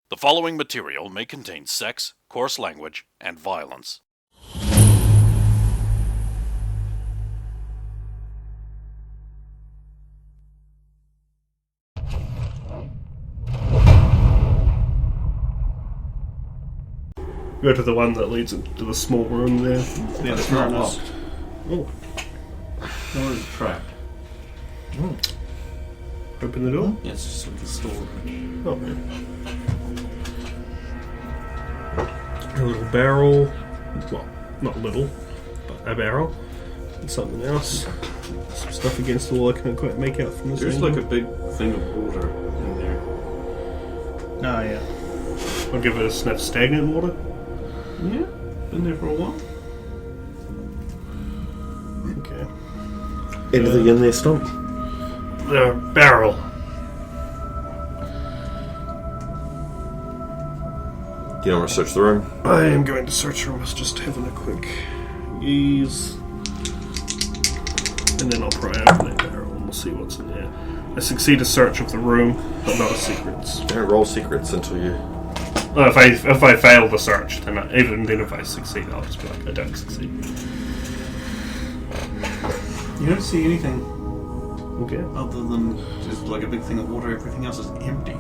The following material may contain sex, coarse language, and violence. Go to the one that leads into the small room there. Yeah, it's not locked. Oh. Nor is it trapped. Open the door? Yeah, it's just like a store. Oh, yeah. A little barrel. Well, not little, but a barrel. And something else. Some stuff against the wall I can't quite make out from this There's angle. like a big thing of water in there. Oh, yeah. I'll give it a sniff. Stagnant water? Yeah, been there for a while. Okay. Anything in there, Stomp? The barrel. Do you want to search the room? I am going to search room. I was just having a quick ease. And then I'll pry open that barrel and we'll see what's in there. I succeed a search of the room, but not secrets. Don't roll secrets until you... Well, if I fail the search, then even then if I succeed, I'll just be like, I don't succeed. You don't see anything Okay. other than just like a big thing of water. Everything else is empty.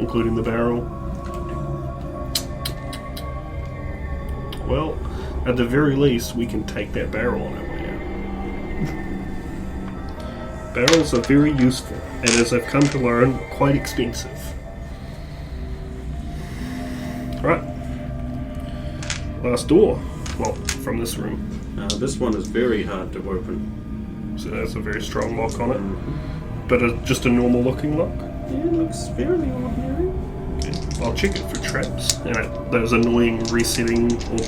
Including the barrel. Well, at the very least, we can take that barrel on our way out. Barrels are very useful, and as I've come to learn, quite expensive. Right. Last door. Well, from this room. This one is very hard to open. So that's a very strong lock on it. But just a normal looking lock. Yeah, it looks fairly ordinary. Okay. I'll check it for traps and those annoying resetting or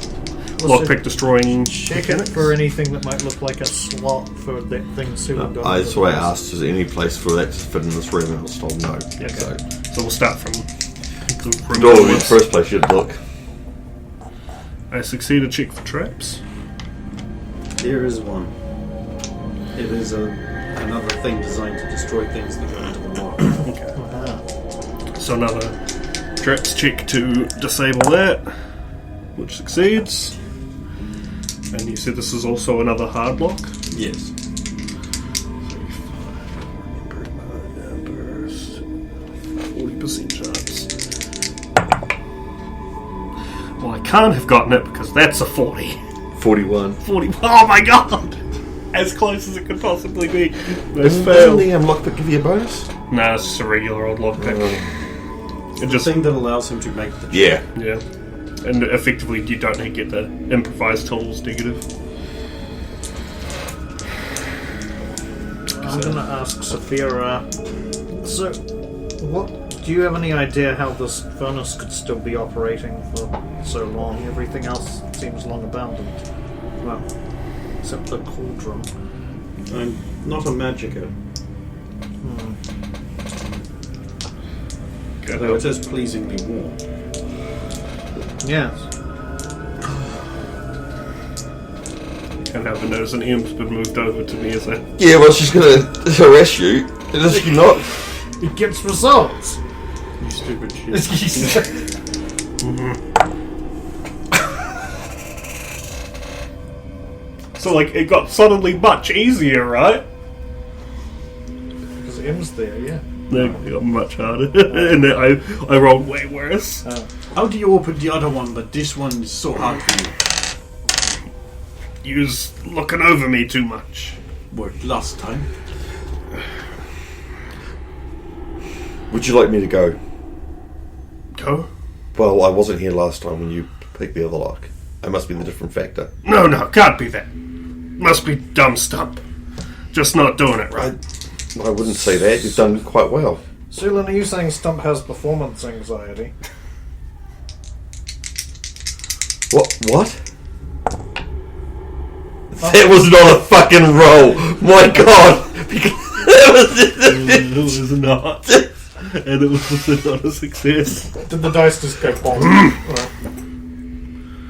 lockpick destroying Check it for anything that might look like a slot for that thing suited on. That's why I asked, is there any place for that to fit in this room? And I was told no. Okay. So, So we'll start from the the room. door would be the onwards. first place you'd look. I succeed a check for traps. There is one. It is another thing designed to destroy things that go into the lock. Okay. So another traps check to disable that, which succeeds. And you said this is also another hard lock? Yes. 40% chance. Well, I can't have gotten it because that's a 40. 41. 40. Oh my god! As close as it could possibly be. Those Doesn't failed. the lockpick give you a bonus? Nah, it's just a regular old lockpick. It The just. thing that allows him to make the Yeah. Yeah. And effectively, you don't get the improvised tools negative. I'm going to ask Sophia, so, do you have any idea how this furnace could still be operating for so long? Everything else seems long abandoned. Well, except the cauldron. I'm not a magician, though it is pleasingly warm. Yes. Can't help but notice an imp's been moved over to me as a. Yeah, well, she's going to harass you. Is she not? It gets results! You stupid shit. So, like, it got suddenly much easier, right? Because M's there, yeah. No, it got much harder. And then I rolled way worse. How do you open the other one, but this one is so hard for you? You was looking over me too much. Worked last time. Would you like me to go? Go? Well, I wasn't here last time when you picked the other lock. I must be the different factor. No, can't be that. Must be dumb stump. Just not doing it right. I wouldn't say that. You've done quite well. Sulan, are you saying Stump has performance anxiety? What? That was not a fucking roll. My God. It was not. And it was not a success. Did the dice just go bomb?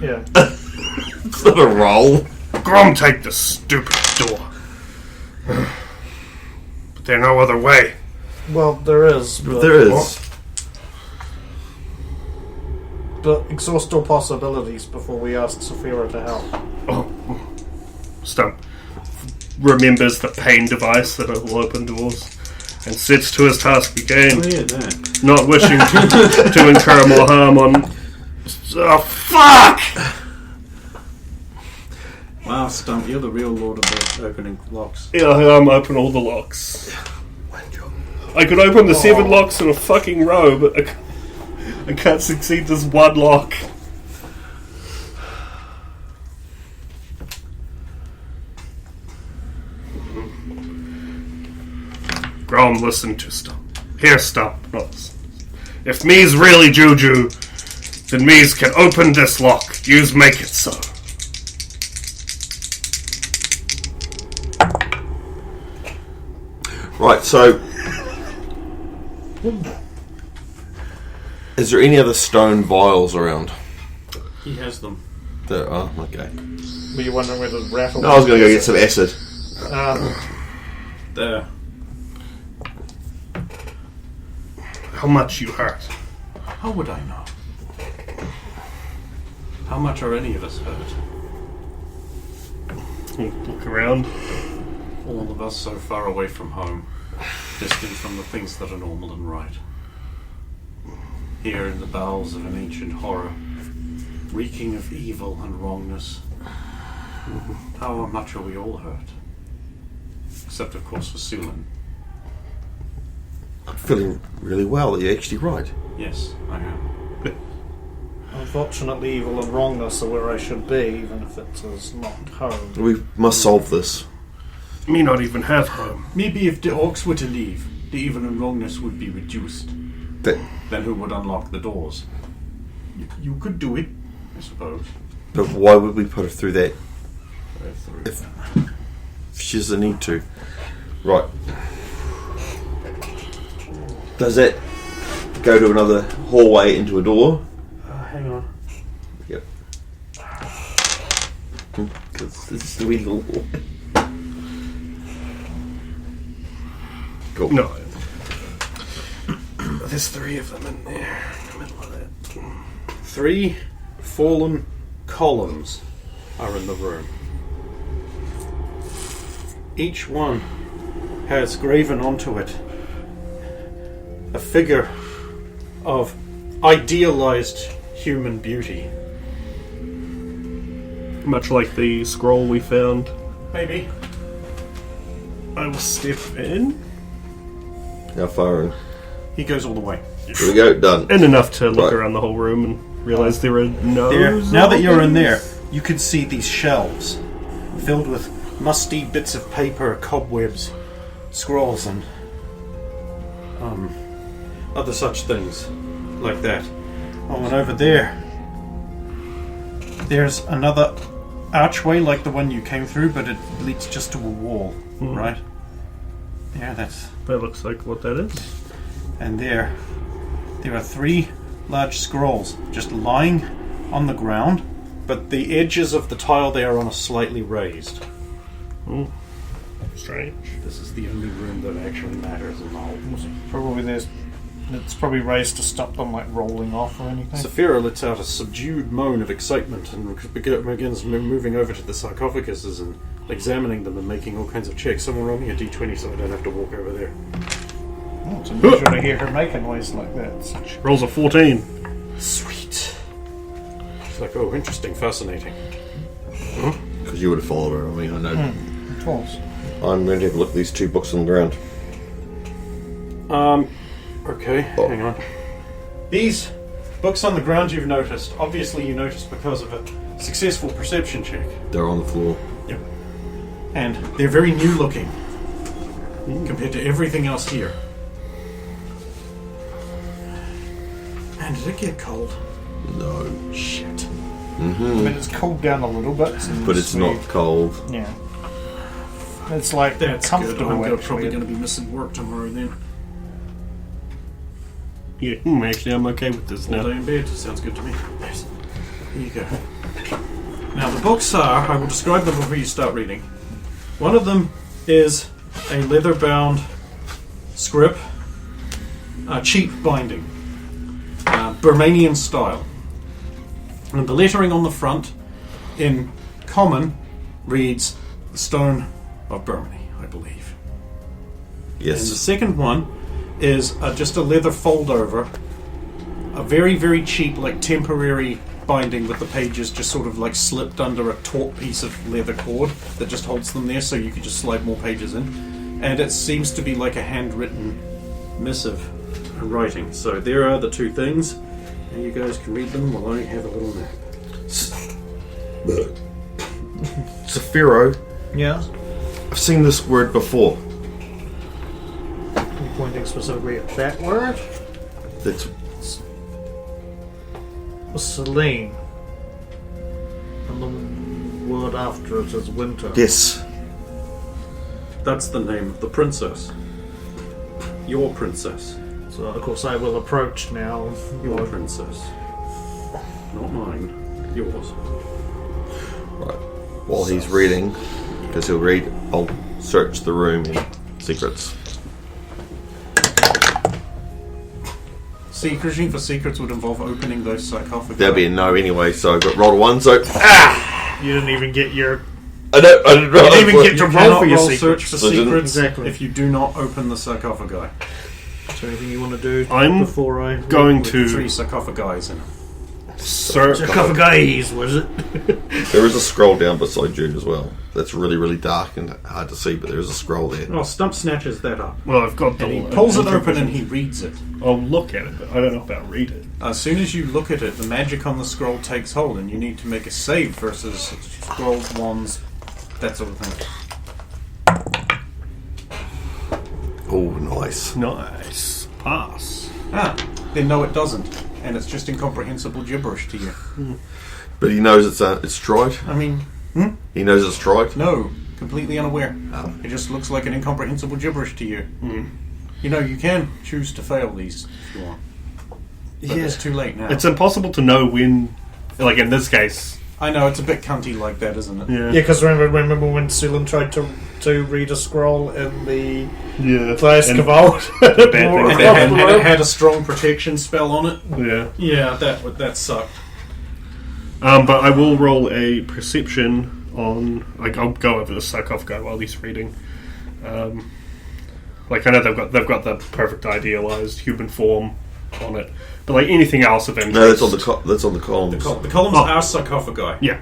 Yeah. It's not a roll. Grom, take the stupid door. But there's no other way. Well, there is. But There is. but exhaust all possibilities before we ask Saphira to help. Oh, Stump remembers the pain device that will open doors and sets to his task again, that. not wishing to incur more harm on... Oh, fuck! Wow, Stump, you're the real lord of the opening locks. Yeah, I'm open all the locks. I could open the 7 locks in a fucking row, but I can't succeed this one lock. Grom, listen to Stump. Here, Stump. Not listen. If me's really Juju, then me's can open this lock. Yous make it so. Right, so... Is there any other stone vials around? He has them. There are, okay. Were you wondering where the raffle? No, I was going to go get some acid. There. How much you hurt? How would I know? How much are any of us hurt? Look around. All of us so far away from home, distant from the things that are normal and right. Here in the bowels of an ancient horror, reeking of evil and wrongness. How much are we all hurt? Except, of course, for Sulan. I'm feeling really well. Are you actually right? Yes, I am. Unfortunately, evil and wrongness are where I should be, even if it is not home. We must solve this. Me not even have home. Maybe if the orcs were to leave, the evil and wrongness would be reduced. But Then who would unlock the doors? You could do it, I suppose. why would we put her through that if she doesn't need to? Right. Does it go to another hallway into a door? Hang on. Yep. Because it's the wee little hallway. Cool. No. There's 3 of them in there, in the middle of that. 3 fallen columns are in the room. Each one has graven onto it a figure of idealized human beauty. Much like the scroll we found. Maybe. I will step in. How far in? He goes all the way. Here we go, done. In enough to look Right. around the whole room and realize there are no... Now that you're in there, you can see these shelves filled with musty bits of paper, cobwebs, scrolls, and other such things like that. Oh, and over there's another archway like the one you came through, but it leads just to a wall, right? Yeah, That looks like what that is. and there are 3 large scrolls just lying on the ground, but the edges of the tile they are on are slightly raised. Ooh. Strange. This is the only room that actually matters in the whole place. It's probably raised to stop them like rolling off or anything. Saphira lets out a subdued moan of excitement and begins moving over to the sarcophaguses and examining them and making all kinds of checks. Someone roll me a d20 so I don't have to walk over there. Oh, it's unusual to hear her make a noise like that. She rolls a 14. Sweet. She's like, oh, interesting, fascinating. Because you would have followed her. I mean, I know. It was. I'm going to have a look at these 2 books on the ground. Okay, hang on. These books on the ground you've noticed. Obviously you noticed because of a successful perception check. They're on the floor. Yep. And they're very new looking compared to everything else here. And did it get cold? No. Shit. I mean, it's cooled down a little bit. But it's not cold. Yeah. It's like That's comfortable. good. I'm actually. probably going to be missing work tomorrow then. Yeah, actually I'm okay with this All now. day in bed. Sounds good to me. Yes. Here you go. Now the books are, I will describe them before you start reading. One of them is a leather-bound script, cheap binding, Burmanian style. And the lettering on the front, in common, reads the Stone of Burmany, I believe. Yes. And the second one is just a leather fold-over, a very, very cheap, like temporary binding with the pages just sort of like slipped under a taut piece of leather cord that just holds them there so you can just slide more pages in. And it seems to be like a handwritten missive writing. So there are the two things, and you guys can read them while I have a little nap. Saphiro, Yeah. I've seen this word before. Are you pointing specifically at that word? That's Celine. And the word after it is winter. yes. That's the name of the princess. Your princess. So, of course, I will approach now. Your princess. Not mine. Yours. Right. While he's reading, because he'll read, I'll search the room in secrets. Searching for secrets would involve opening those sarcophagi. There'll be a no anyway, so I got rolled a 1, so... You didn't even get your... I didn't You didn't even get to You roll cannot for your roll secrets. search for So didn't- secrets Exactly. if you do not open the sarcophagi. Is there anything you want to do I'm before I... Going With to 3 sarcophagi in them. search. A couple of guys, was it? There is a scroll down beside you as well. That's really, really dark and hard to see, but there is a scroll there. Oh, Stump snatches that up. Well, I've got the. And he pulls it open and he reads it. I'll look at it, but I don't know about read it. As soon as you look at it, the magic on the scroll takes hold, and you need to make a save versus scrolls, wands, that sort of thing. Oh, nice. Nice. Pass. Ah, then no, it doesn't, and it's just incomprehensible gibberish to you. But he knows it's tried. I mean, He knows it's tried. no, completely unaware. Oh. It just looks like an incomprehensible gibberish to you. You know, you can choose to fail these if you want, but it's too late now. It's impossible to know when. Like in this case. I know, it's a bit cunty like that, isn't it? Yeah. Yeah, because remember when Sulan tried to read a scroll in the Yeah. first And- vault? bad thing. And it had a strong protection spell on it. Yeah. Yeah, that sucked. But I will roll a perception on. Like I'll go over the sarcophagi while he's reading. Like I know they've got the perfect idealized human form on it, but like anything else of interest. No, that's on the columns. The columns are sarcophagi. Yeah.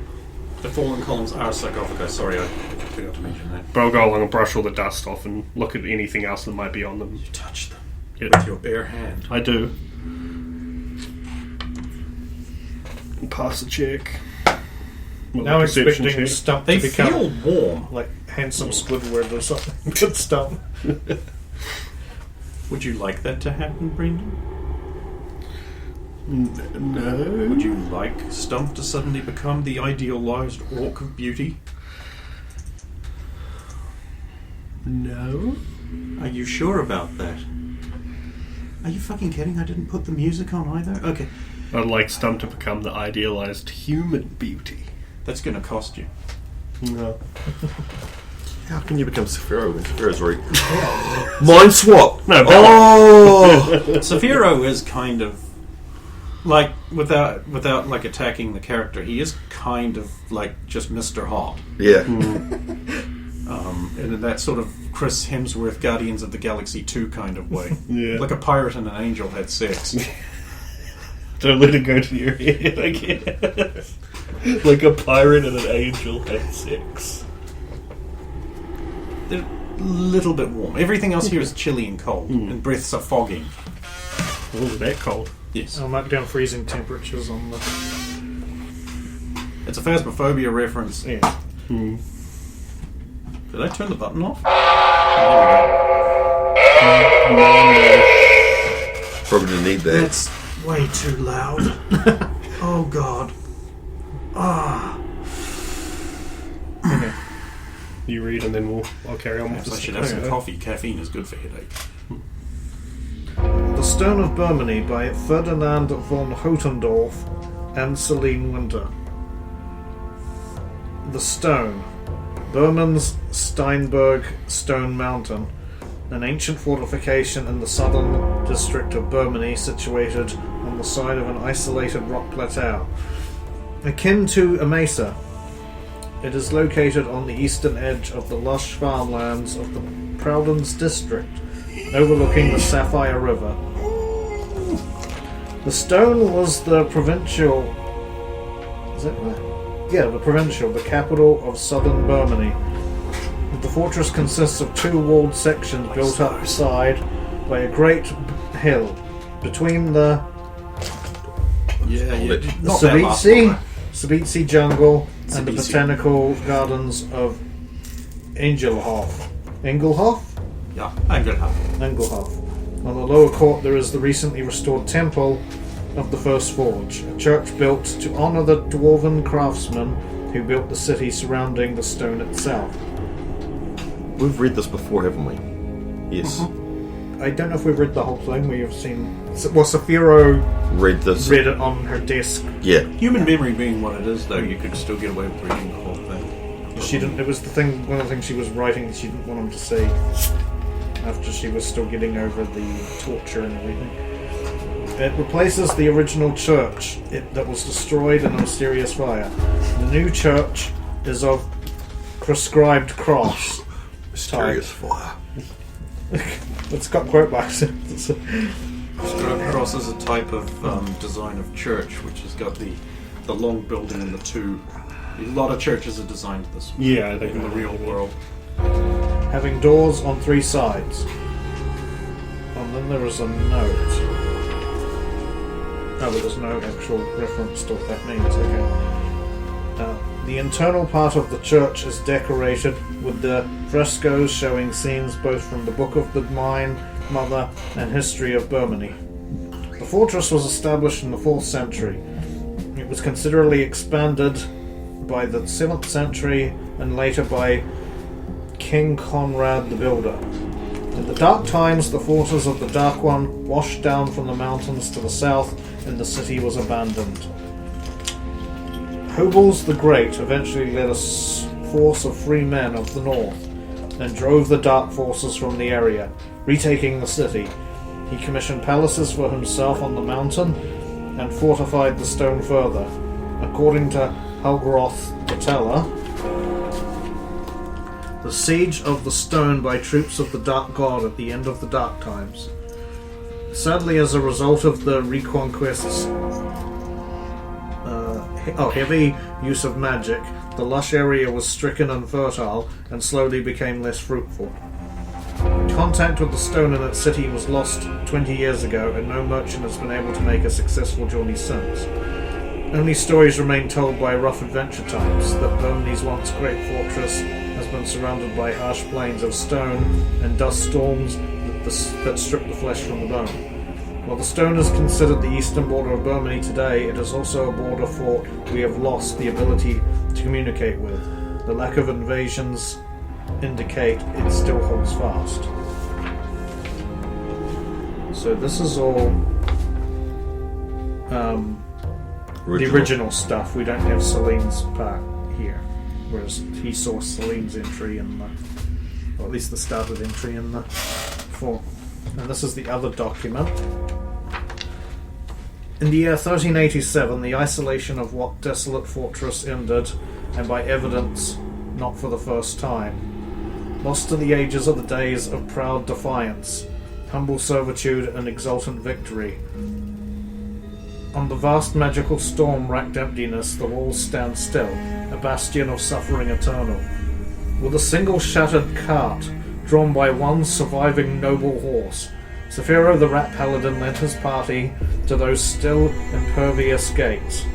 The fallen columns are sarcophagi. Sorry, I forgot to mention that. But I'll go along and brush all the dust off and look at anything else that might be on them. You touch them Yeah. with your bare hand. I do. Pass the check. Well, Now the perception expecting check. Stump They to become feel warm. like handsome Squidward or something. Good stuff. Would you like that to happen, Brendan? No. Would you like Stump to suddenly become the idealized orc of beauty? No. Are you sure about that? Are you fucking kidding? I didn't put the music on either? Okay. I'd like Stump to become the idealized human beauty. That's going to cost you. No. How can you become Saphiro when Sephiro's already... Mind swap! No, Oh! Saphiro is kind of like without like attacking the character. He is kind of like just Mr. Hot, Yeah. in that sort of Chris Hemsworth Guardians of the Galaxy 2 kind of way. Yeah. Like a pirate and an angel had sex. Don't let it go to your head, I guess. Like a pirate and an angel had sex. They're a little bit warm. Everything else here is chilly and cold, and breaths are fogging. Oh, that cold. Yes. I'll mark down freezing temperatures on the... It's a Phasmophobia reference. Yeah. Did I turn the button off? Probably didn't need that. That's way too loud. Oh god. Okay. You read and then I'll carry on with Perhaps I this. should have some coffee. Caffeine is good for headache. The Stone of Burmany by Ferdinand von Hotendorf and Celine Winter. The Stone. Burman's Steinberg Stone Mountain, an ancient fortification in the southern district of Burmany situated on the side of an isolated rock plateau. Akin to a mesa, it is located on the eastern edge of the lush farmlands of the Proudens district, overlooking the Sapphire River. The stone was the provincial... Is it right? Yeah, the provincial, the capital of southern Burmany. The fortress consists of two walled sections built up the side by a great hill between the Sabitsi jungle and the botanical gardens of Engelhof. Engelhof? Yeah, Engelhof. Engelhof. On the lower court there is the recently restored temple of the First Forge, a church built to honour the dwarven craftsmen who built the city surrounding the stone itself. We've read this before, haven't we? Yes. I don't know if we've read the whole thing. We have seen... Well, Saphiro Read this. read it on her desk. Yeah. Human memory being what it is, though, you could still get away with reading the whole thing. She didn't... It was the thing... One of the things she was writing she didn't want him to see after she was still getting over the torture and everything. It replaces the original church that was destroyed in a mysterious fire. The new church is of prescribed cross. Mysterious fire. It's got quote marks. Cross is a type of design of church, which has got the long building and the two. A lot of churches are designed this way. Yeah, they in the real world. Having doors on three sides. And then there is a note. No, but there's no actual reference to what that means, okay. The internal part of the church is decorated with the frescoes showing scenes both from the Book of the Mine, Mother, and History of Burmany. The fortress was established in the 4th century. It was considerably expanded by the 7th century and later by King Conrad the Builder. In the dark times, the forces of the Dark One washed down from the mountains to the south, and the city was abandoned. Hobels the Great eventually led a force of free men of the north and drove the dark forces from the area, retaking the city. He commissioned palaces for himself on the mountain and fortified the stone further. According to Helgroth the Teller, the siege of the stone by troops of the Dark God at the end of the Dark Times. Sadly, as a result of the reconquest's heavy use of magic, the lush area was stricken and fertile and slowly became less fruitful. Contact with the stone in its city was lost 20 years ago, and no merchant has been able to make a successful journey since. Only stories remain told by rough adventure types that Burmany's once great fortress has been surrounded by harsh plains of stone and dust storms that strip the flesh from the bone. While the stone is considered the eastern border of Burmany today, it is also a border fort we have lost the ability to communicate with. The lack of invasions indicate it still holds fast. So this is all the original stuff. We don't have Celine's part here, whereas he saw Celine's entry in the, or at least the started entry in the form. And this is the other document. In the year 1387, the isolation of what desolate fortress ended, and by evidence, not for the first time. Lost to the ages of the days of proud defiance, humble servitude, and exultant victory. On the vast magical storm-racked emptiness, the walls stand still, a bastion of suffering eternal. With a single shattered cart, drawn by one surviving noble horse, Saphiro the Rat Paladin led his party to those still impervious gates.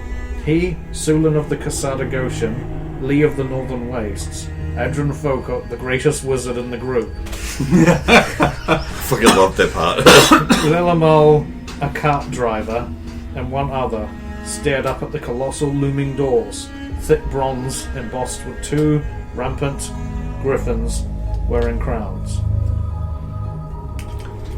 He, Sulan of the Casada Goshen, Lee of the Northern Wastes, Adrian Fokot, the greatest wizard in the group. Fucking love that part. Lilamol, a cart driver, and one other, stared up at the colossal looming doors, thick bronze embossed with two rampant griffins wearing crowns.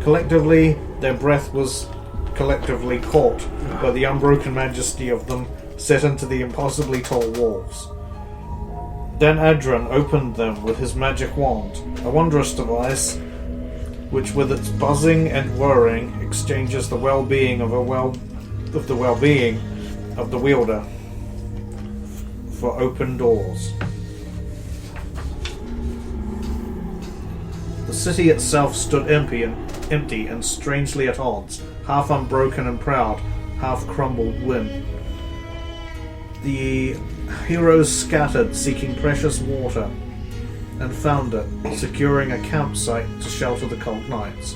Collectively, their breath was collectively caught by the unbroken majesty of them set into the impossibly tall walls. Then Adran opened them with his magic wand, a wondrous device which with its buzzing and whirring exchanges the well-being of the well-being of the wielder. for open doors. The city itself stood empty and strangely at odds, half unbroken and proud, half crumbled wind. The heroes scattered, seeking precious water, and found it, securing a campsite to shelter the cold nights.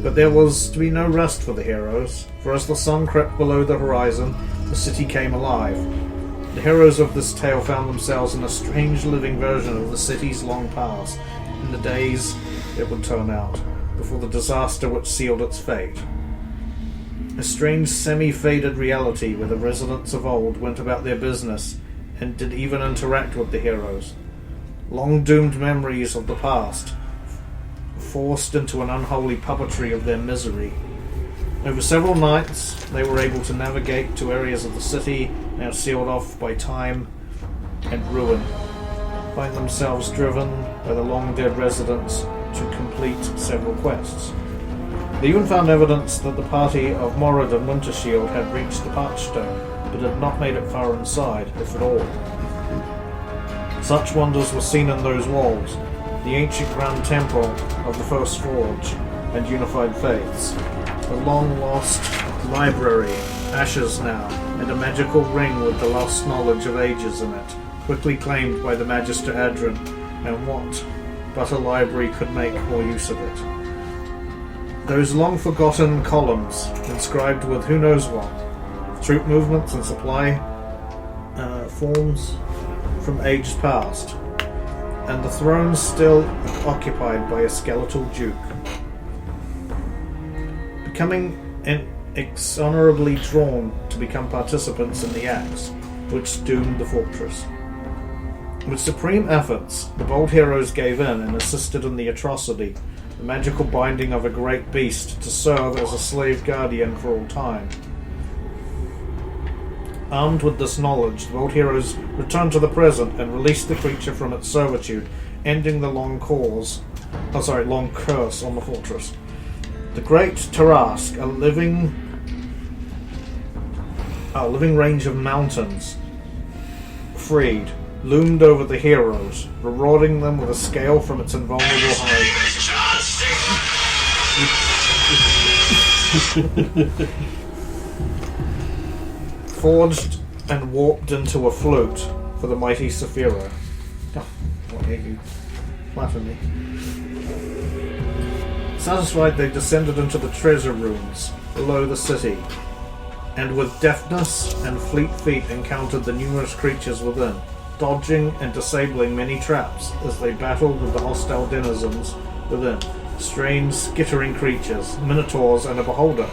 But there was to be no rest for the heroes, for as the sun crept below the horizon, the city came alive. The heroes of this tale found themselves in a strange living version of the city's long past, in the days it would turn out, before the disaster which sealed its fate. A strange semi-faded reality where the residents of old went about their business and did even interact with the heroes. Long-doomed memories of the past, forced into an unholy puppetry of their misery. Over several nights, they were able to navigate to areas of the city now sealed off by time and ruin, find themselves driven by the long-dead residents to complete several quests. They even found evidence that the party of Morrid and Wintershield had reached the Parchstone, but had not made it far inside, if at all. Such wonders were seen in those walls: the ancient Grand Temple of the First Forge and Unified Faiths, the long-lost library, ashes now, and a magical ring with the lost knowledge of ages in it, quickly claimed by the Magister Adrin, and what but a library could make more use of it. Those long-forgotten columns, inscribed with who knows what, troop movements and supply forms from ages past, and the throne still occupied by a skeletal duke. Becoming inexorably drawn to become participants in the acts which doomed the fortress. With supreme efforts, the bold heroes gave in and assisted in the atrocity, the magical binding of a great beast to serve as a slave guardian for all time. Armed with this knowledge, the bold heroes returned to the present and released the creature from its servitude, ending the long curse on the fortress. The Great Tarrasque, a living range of mountains, freed, loomed over the heroes, rewarding them with a scale from its invulnerable height. Forged and warped into a flute for the mighty Saphira. Oh, what hate you? Laugh at me. Satisfied, they descended into the treasure rooms below the city, and with deftness and fleet feet encountered the numerous creatures within, dodging and disabling many traps as they battled with the hostile denizens within, strange, skittering creatures, minotaurs, and a beholder.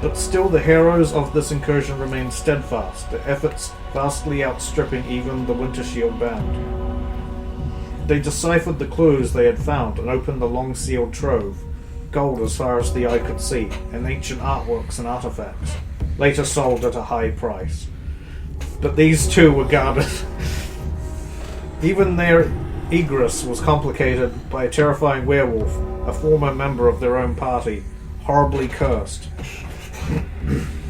But still the heroes of this incursion remained steadfast, their efforts vastly outstripping even the Wintershield band. They deciphered the clues they had found and opened the long-sealed trove, gold as far as the eye could see, and ancient artworks and artifacts, later sold at a high price. But these too were guarded. Even their egress was complicated by a terrifying werewolf, a former member of their own party, horribly cursed.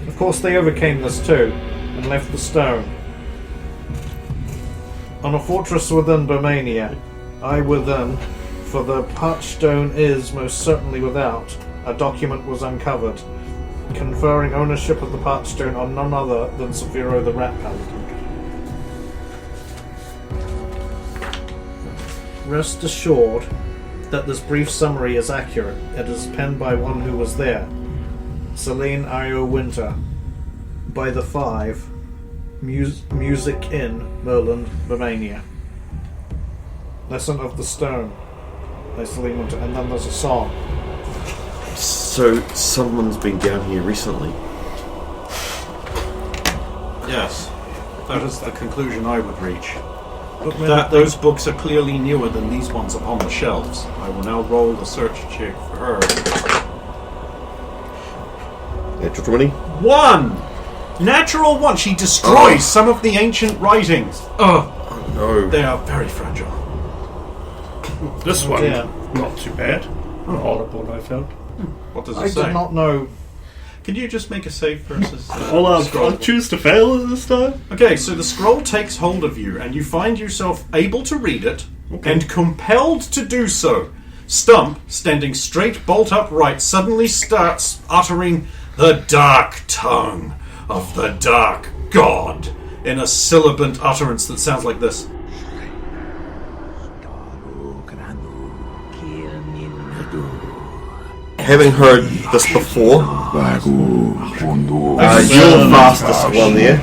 Of course they overcame this too, and left the stone. On a fortress within Bomania, I within, for the Parchstone is most certainly without, a document was uncovered, conferring ownership of the Parchstone on none other than Saphiro the Rat Paladin. Rest assured that this brief summary is accurate. It is penned by one who was there, Celine Io Winter, by the Five, Music Inn, Merland, Romania. Lesson of the Stone, by Celine Winter, and then there's a song. So someone's been down here recently. Yes, that is the conclusion I would reach. That those books are clearly newer than these ones upon the shelves. I will now roll the search check for her. Natural 20. 1! Natural 1! She destroys some of the ancient writings. Oh no. They are very fragile. This one, Yeah. not too bad. Not horrible, I found. What does I it say? did not know. Can you just make a save versus... I'll choose to fail this time. Okay, so the scroll takes hold of you, and you find yourself able to read it, and compelled to do so. Stump, standing straight bolt upright, suddenly starts uttering the dark tongue of the dark god in a sibilant utterance that sounds like this. Having heard this before, you're the fastest one there,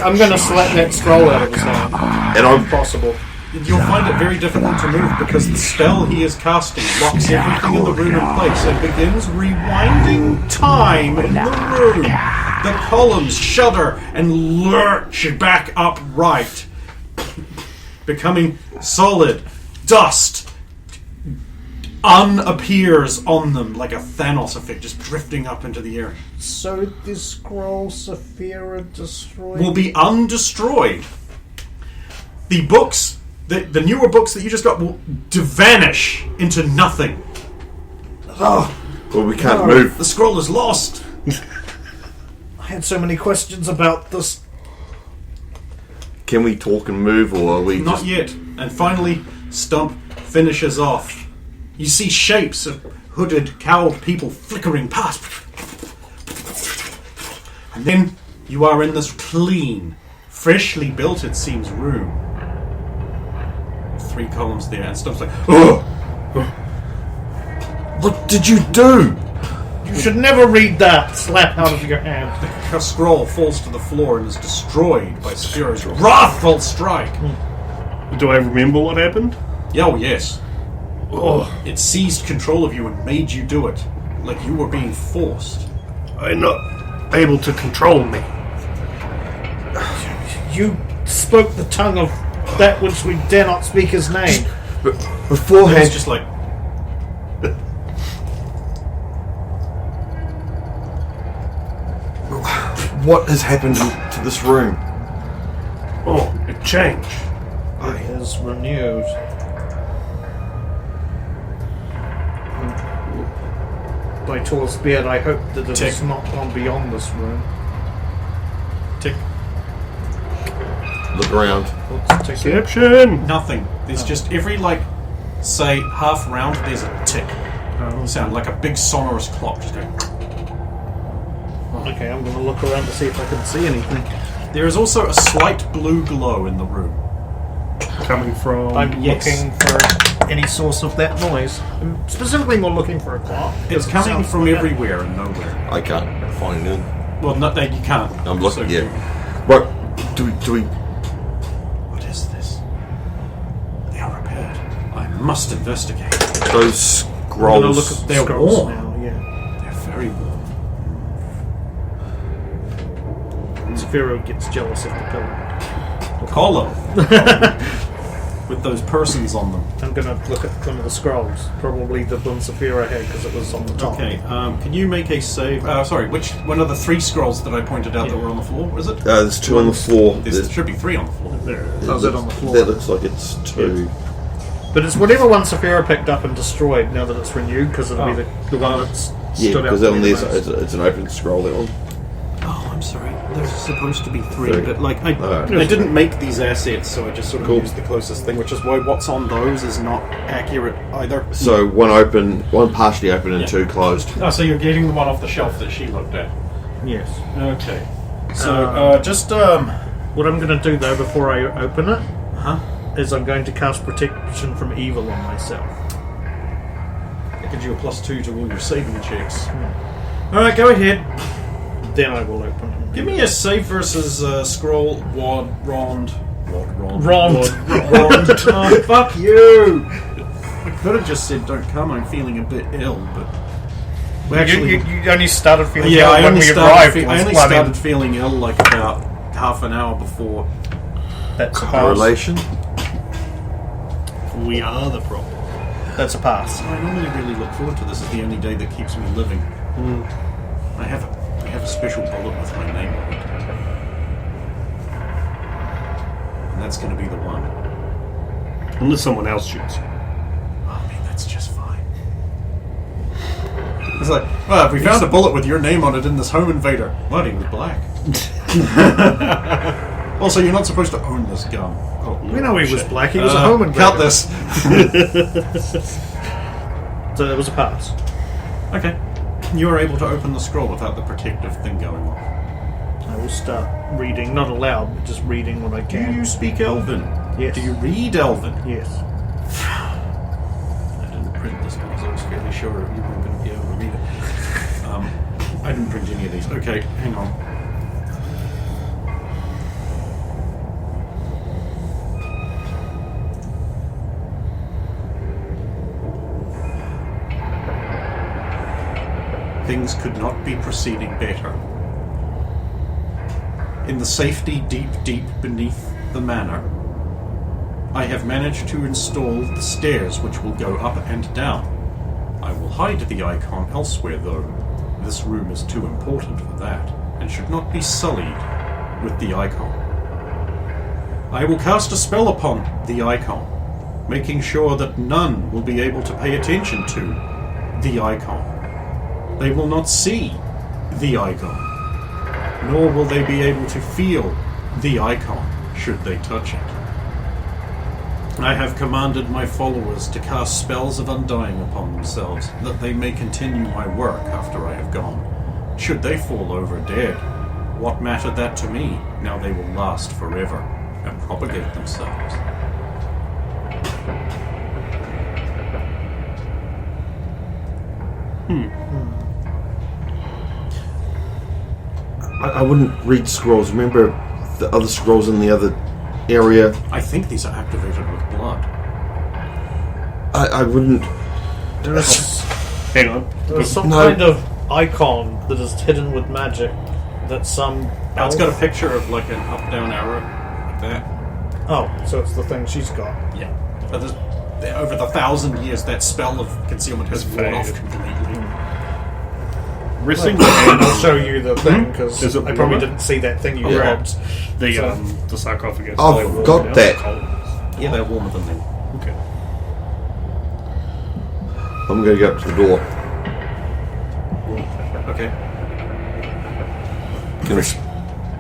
I'm going to slap that scroll out of his hand. and I'm Possible. You'll find it very difficult to move because the spell he is casting locks everything in the room in place and begins rewinding time in the room. The columns shudder and lurch back upright, becoming solid. Dust unappears on them like a Thanos effect, just drifting up into the air. So this scroll Saphira destroyed? Will be undestroyed. The books, the newer books that you just got, will vanish into nothing. well, we can't move. The scroll is lost. I had so many questions about this. Can we talk and move, or are we Not just... yet. And finally, Stump finishes off. You see shapes of hooded, cowled people flickering past. And then you are in this clean, freshly built, it seems, room. 3 columns there, and Stump's like, oh! What did you do? You should never read that. Slap out of your hand. The scroll falls to the floor and is destroyed by Spiro's wrathful strike. Do I remember what happened? Oh, yes. It seized control of you and made you do it. Like you were being forced. I'm not able to control me. You spoke the tongue of that which we dare not speak his name. But beforehand... It's just like... What has happened to this room? Oh, it changed. It is renewed. By Tor's beard, I hope that it has not gone beyond this room. Tick. Look around. What's ticking? Perception! Nothing. There's just every, like, say, half round, there's a tick. Sound like a big sonorous clock just going... Okay, I'm going to look around to see if I can see anything. There is also a slight blue glow in the room. Coming from... I'm Yes. looking for any source of that noise. I'm specifically more looking for a clock. It's It coming sounds from like everywhere and nowhere. I can't find it. Well, not that you can't. I'm looking, So- yeah. Right, do we... What is this? They are repaired. I must investigate. Those I'm gonna scrolls... look at... They're scrolls warm. now, yeah. They're very warm. Saphira gets jealous of the pillow. Column. With those persons on them. I'm going to look at one of the scrolls. Probably the one Saphira had because it was on the top. Okay, can you make a save? Sorry, which one of the 3 scrolls that I pointed out that were on the floor? Was it? there's 2 on the floor. There should be 3 on the floor. Oh, is it on the floor? That looks like it's 2. But it's whatever one Saphira picked up and destroyed now that it's renewed because it'll be the one that's Yeah, stood out. because to on me this the most. it's an open scroll, that one. Oh, I'm sorry. There's supposed to be 3, 3. but like I Alright. didn't make these assets, so I just sort of Cool. used the closest thing, which is why what's on those is not accurate either. So one open, one partially open and Yeah. 2 closed. Oh, so you're getting the one off the shelf that she looked at. Yes. Okay. So just What I'm going to do though before I open it huh? is I'm going to cast protection from evil on myself. It gives you a +2 to all your saving checks. All right, go ahead. Then I will open it. Give me a save versus scroll wand. Rond. Oh, fuck you! I could have just said don't come. I'm feeling a bit ill, but well, actually, you only started feeling yeah, ill I when only we started. arrived. I only started feeling ill like about half an hour before. That's a pass. Correlation? We are the problem. That's a pass. I normally really look forward to this. It's the only day that keeps me living. I have a special bullet with my name on it, and that's going to be the one. Unless someone else shoots you. I mean, that's just fine. It's like, well, if we found a bullet with your name on it in this home invader. What, he was black. Also, you're not supposed to own this gun. Oh, We know he was black. He was a home invader. Count this. So it was a pass. Okay. You are able to open the scroll without the protective thing going on. I will start reading, not aloud, but just reading what I Do can. you speak Elven? Yes. Do you read Elven? Yes. I didn't print this because I was fairly sure you weren't going to be able to read it. I didn't print any of these. Okay, hang on. Things could not be proceeding better. In the safety deep beneath the manor, I have managed to install the stairs which will go up and down. I will hide the icon elsewhere, though. This room is too important for that, and should not be sullied with the icon. I will cast a spell upon the icon, making sure that none will be able to pay attention to the icon. They will not see the icon, nor will they be able to feel the icon should they touch it. I have commanded my followers to cast spells of undying upon themselves, that they may continue my work after I have gone. Should they fall over dead, what mattered that to me? Now they will last forever and propagate themselves. I wouldn't read scrolls. Remember the other scrolls in the other area? I think these are activated with blood. I wouldn't. There's Hang on. some No. kind of icon that is hidden with magic that some... Now it's got a picture of like an up-down arrow, like that. Oh, so it's the thing she's got. Yeah. But over the 1,000 years, that spell of concealment has worn off faded. completely. Resting I'll show you the thing, because Is it I probably warmer? didn't see that thing you Yeah. grabbed. the sarcophagus. I've got that. Yeah, they're warmer than them. Okay. I'm going to go up to the door. Okay. Can this,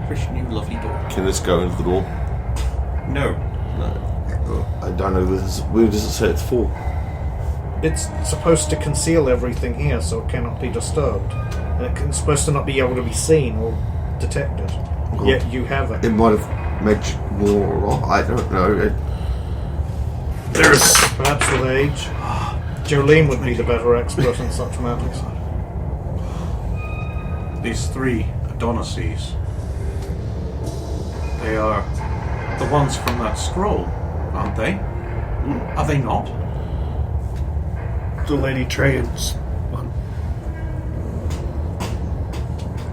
Fresh new lovely door. can this go into the door? No. No. I don't know. Where does it say it's for? It's supposed to conceal everything here, so it cannot be disturbed. And it's supposed to not be able to be seen or detected. Yet you have it. It might have magic more. I don't know. There's Perhaps with age. Jolene would be the better expert in such matters. These three Adonises. They are the ones from that scroll, aren't they? Are they not? the Lady Trajan's one.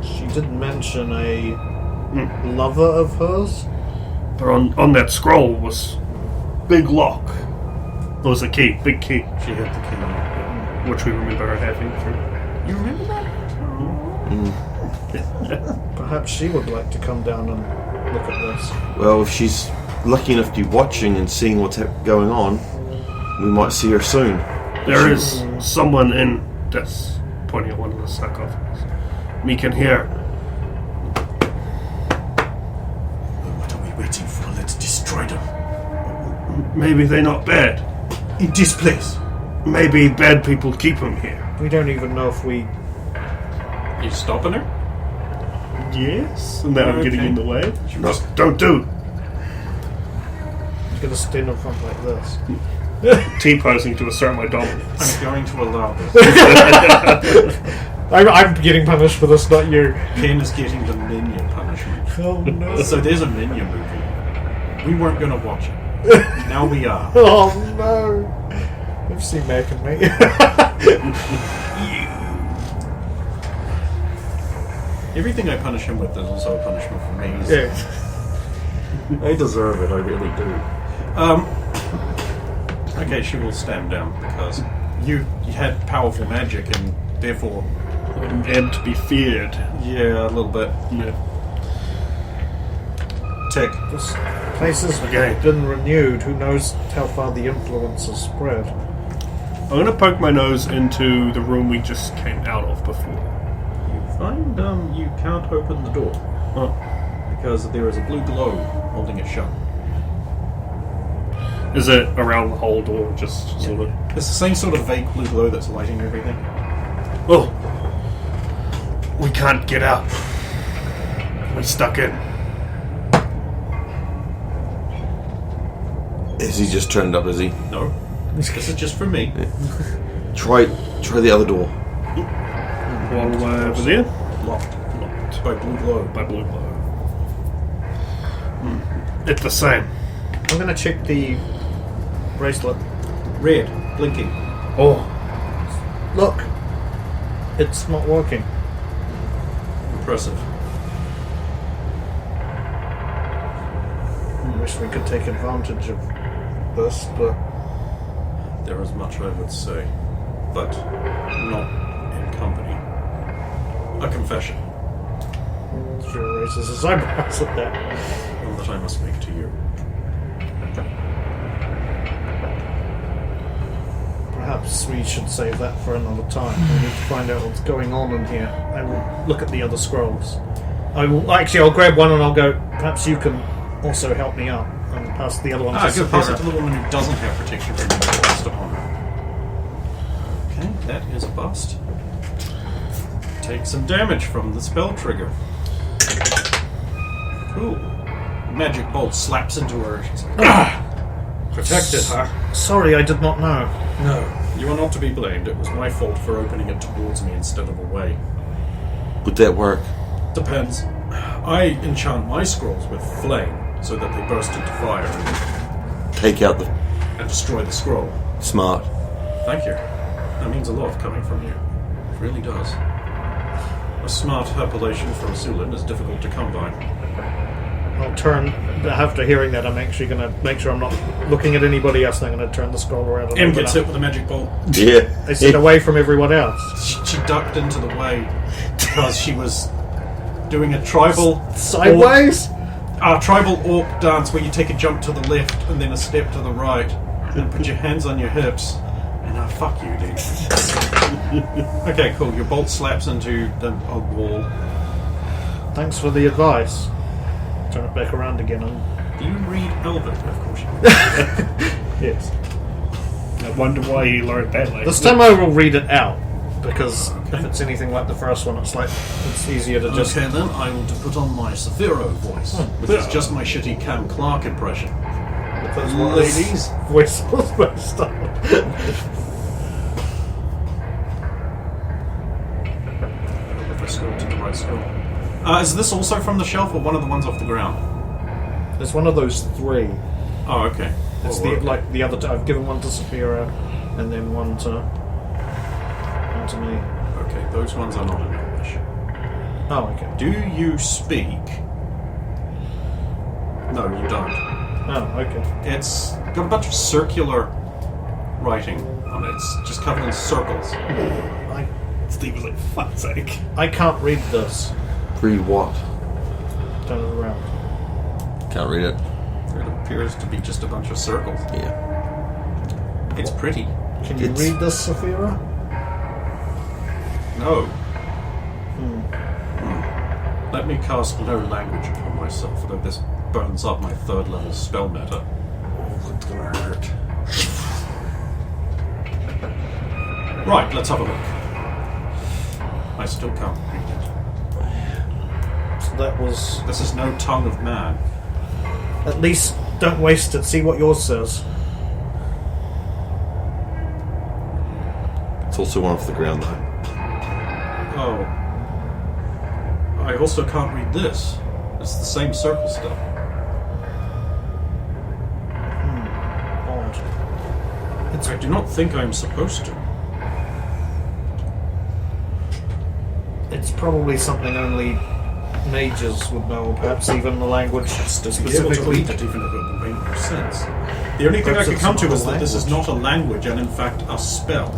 She did mention a lover of hers. But on that scroll was big lock. There was a key, big key, She had the key. which we remember her having from. You remember that? Perhaps she would like to come down and look at this. Well, if she's lucky enough to be watching and seeing what's going on, we might see her soon. There is someone in this, pointing at one of the sarcophagus. We can hear. What are we waiting for? Let's destroy them. Maybe they're not bad. In this place. Maybe bad people keep them here. We don't even know if we... You stopping her? Yes. And now I'm getting Okay. in the way. No. Don't do. We're going to stand in front like this. T-posing to assert my dominance. I'm going to allow this. I'm getting punished for this, not you. Ken is getting the minion punishment. Oh no. So there's a minion movie. We weren't going to watch it. Now we are. Oh no. You've seen Mac and me. Everything I punish him with is also a punishment for me. So Yeah. I deserve it, I really do. Okay, she will stand down because you had powerful magic and therefore, And to be feared. yeah, a little bit. Yeah. Tick. This place has Okay. been renewed. Who knows how far the influence has spread. I'm going to poke my nose into the room we just came out of before. You find you can't open the door because there is a blue glow holding it shut. Is it around the whole door, just sort of? It's the same sort of vague blue glow that's lighting everything. Oh, we can't get out. We're stuck in. Is he just turned up, is he? No, this is just for me. Try the other door. One way over there. Locked by blue glow. By blue glow. It's the same. I'm going to check the bracelet. Red, blinking. Oh, Look, it's not working. Impressive. I wish we could take advantage of this, but There is much I would say, but not in company. A confession. sure raises his eyebrows at that. One that I must make to you. Perhaps we should save that for another time. We need to find out what's going on in here. I will look at the other scrolls. I'll grab one and I'll go, perhaps you can also help me out and pass the other one to Go pass it Saphira. to the woman who doesn't have protection from the bust upon her. Okay, that is a bust. Take some damage from the spell trigger. Cool. Magic bolt slaps into her. She's like, protected her. Sorry, I did not know. No, you are not to be blamed. It was my fault for opening it towards me instead of away. Would that work? Depends. I enchant my scrolls with flame so that they burst into fire Take out the and destroy the scroll. smart. Thank you. That means a lot coming from you. It really does. A smart appellation from Sulin is difficult to come by. I'll turn. After hearing that, I'm actually going to make sure I'm not looking at anybody else, and I'm going to turn the scroll around. And M open gets up. hit with a magic bolt. Yeah. I sit away from everyone else. She ducked into the way because she was doing a tribal Sideways? tribal orc dance where you take a jump to the left and then a step to the right and put your hands on your hips. And fuck you, dude. Okay, cool. Your bolt slaps into the wall. Thanks for the advice. Turn it back around again. Do you read Elven? Of course you do. Yes. I wonder why you learned that later. This time I will read it out, because if it's anything like the first one, it's easier to just... Okay, then I will put on my Saphiro voice, which is just my shitty Cam Clark impression. Because what Ladies. voice was based on. If I scroll to the right scroll. Is this also from the shelf or one of the ones off the ground? There's one of those three. Oh, okay. It's the other two. I've given one to Saphira, and then one to me. Okay, those ones are not in English. Oh, okay. Do you speak? No, you don't. Oh, okay. It's got a bunch of circular writing on it. It's just covered in circles. Steve was like, fuck's sake. I can't read this. Read what? Turn it around. Can't read it. It appears to be just a bunch of circles. Yeah. It's pretty. Can you It's- read this, Saphira? No. Let me cast no language upon myself, though this burns up my third level spell meta. Oh, it's gonna hurt. Right, let's have a look. I still can't read it. So that was... This is no tongue of man. At least don't waste it. See what yours says. It's also one off the ground though. Oh. I also can't read this. It's the same circle stuff. Odd. I do not think I'm supposed to. It's probably something only mages would know, perhaps even the language To be able to read it, even if it would make no sense. The only thing I Perhaps could it's come to not is a that this is language. not a language and in fact a spell.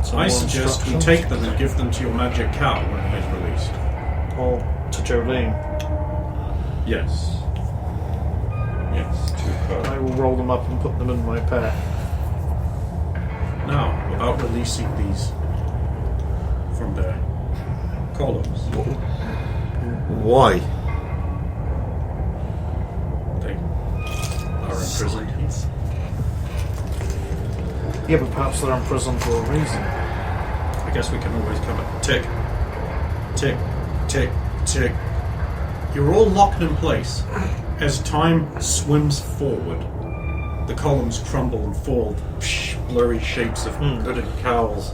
Some I more suggest we instructions. take them and give them to your magic cow when it is released. Or to Jolene. Yes. Yes. I will roll them up and put them in my pack. Now, about releasing these from their columns. Why? They are imprisoned. Yeah, but perhaps they're in prison for a reason. I guess we can always come at tick, tick, tick, tick. You're all locked in place. As time swims forward, the columns crumble and fall. Blurry shapes of hooded cowls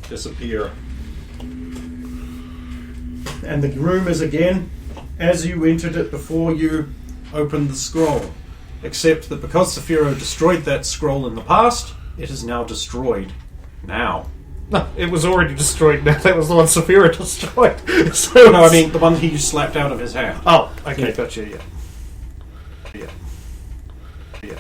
disappear. And the room is again as you entered it before you opened the scroll. Except that because Saphiro destroyed that scroll in the past, it is now destroyed. Now. No, it was already destroyed now. That was the one Saphira destroyed. So No, I mean the one he slapped out of his hand. Oh, okay, gotcha, yeah. Yeah.